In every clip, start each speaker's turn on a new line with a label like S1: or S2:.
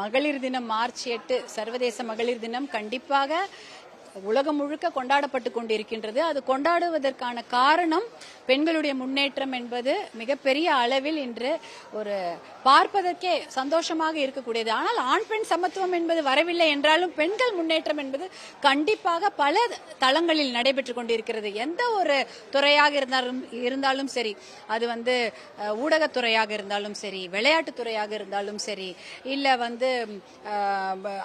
S1: மகளிர் தினம் மார்ச் 8 சர்வதேச மகளிர் தினம் கண்டிப்பாக உலகம் முழுக்க கொண்டாடப்பட்டு கொண்டிருக்கின்றது. அது கொண்டாடுவதற்கான காரணம் பெண்களுடைய முன்னேற்றம் என்பது மிகப்பெரிய அளவில் இன்று ஒரு பார்ப்பதற்கே சந்தோஷமாக இருக்கக்கூடியது. ஆனால் ஆண் பெண் சமத்துவம் என்பது வரவில்லை என்றாலும் பெண்கள் முன்னேற்றம் என்பது கண்டிப்பாக பல தளங்களில் நடைபெற்றுக் கொண்டிருக்கிறது. எந்த ஒரு துறையாக இருந்தாலும் சரி, அது ஊடகத்துறையாக இருந்தாலும் சரி, விளையாட்டுத்துறையாக இருந்தாலும் சரி, இல்ல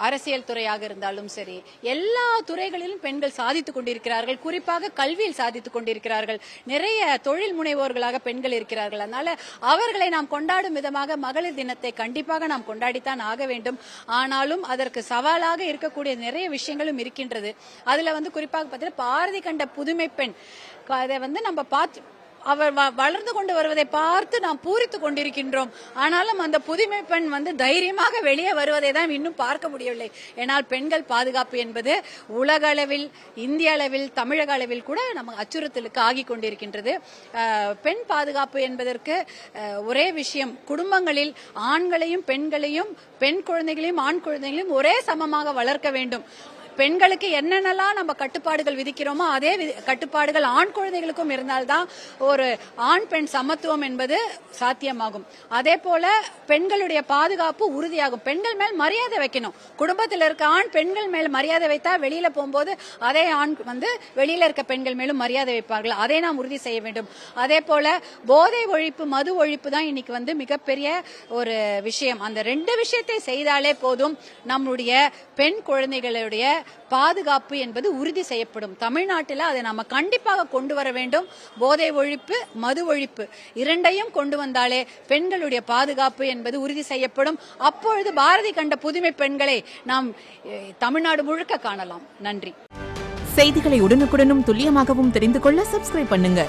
S1: அரசியல் துறையாக இருந்தாலும் சரி, எல்லா துறைகளிலும் பெண்கள் சாதித்துக் கொண்டிருக்கிறார்கள். குறிப்பாக கல்வியில் சாதித்துக் கொண்டிருக்கிறார்கள். நிறைய தொழில் முனைவோர்களாக பெண்கள் இருக்கிறார்கள். அதனால அவர்களை நாம் கொண்டாடும் விதமாக மகளிர் தினத்தை கண்டிப்பாக நாம் கொண்டாடித்தான் ஆக வேண்டும். ஆனாலும் அதற்கு சவாலாக இருக்கக்கூடிய நிறைய விஷயங்களும் இருக்கின்றது. அதுல குறிப்பாக பார்த்தீங்கன்னா பாரதி கண்ட புதுமை பெண் அதை நம்ம பார்த்து அவர் வளர்ந்து கொண்டு வருவதை பார்த்து நாம் பூரித்துக் கொண்டிருக்கின்றோம். ஆனாலும் அந்த புதுமை பெண் தைரியமாக வெளியே வருவதை தான் இன்னும் பார்க்க முடியவில்லை. ஏனால் பெண்கள் பாதுகாப்பு என்பது உலக அளவில், இந்திய அளவில், தமிழக அளவில் கூட நம்ம அச்சுறுத்தலுக்கு ஆகி கொண்டிருக்கின்றது. பெண் பாதுகாப்பு என்பதற்கு ஒரே விஷயம், குடும்பங்களில் ஆண்களையும் பெண்களையும், பெண் குழந்தைகளையும் ஆண் குழந்தைகளையும் ஒரே சமமாக வளர்க்க வேண்டும். பெண்களுக்கு என்னென்னலாம் நம்ம கட்டுப்பாடுகள் விதிக்கிறோமோ அதே கட்டுப்பாடுகள் ஆண் குழந்தைகளுக்கும் இருந்தால்தான் ஒரு ஆண் பெண் சமத்துவம் என்பது சாத்தியமாகும். அதே போல பெண்களுடைய பாதுகாப்பு உறுதியாகும். பெண்கள் மேல் மரியாதை வைக்கணும். குடும்பத்தில் இருக்க ஆண் பெண்கள் மேல் மரியாதை வைத்தா வெளியில போகும்போது அதே ஆண் வெளியில இருக்க பெண்கள் மேலும் மரியாதை வைப்பார்கள். அதை நாம் உறுதி செய்ய வேண்டும். அதே போல போதை ஒழிப்பு, மது ஒழிப்பு தான் இன்னைக்கு மிகப்பெரிய ஒரு விஷயம். அந்த ரெண்டு விஷயத்தை செய்தாலே போதும், நம்முடைய பெண் குழந்தைகளுடைய பாதுகாப்பு என்பது உறுதி செய்யப்படும். தமிழ்நாட்டில் அதை நாம கண்டிப்பாக கொண்டு வர வேண்டும். போதை ஒழிப்பு, மது ஒழிப்பு இரண்டையும் கொண்டு வந்தாலே பெண்களுடைய பாதுகாப்பு என்பது உறுதி செய்யப்படும். அப்பொழுது பாரதி கண்ட புதுமை பெண்களை நாம் தமிழ்நாடு முழுக்க காணலாம். நன்றி.
S2: செய்திகளை உடனுக்குடனும் துல்லியமாகவும் தெரிந்து கொள்ள சப்ஸ்கிரைப் பண்ணுங்க.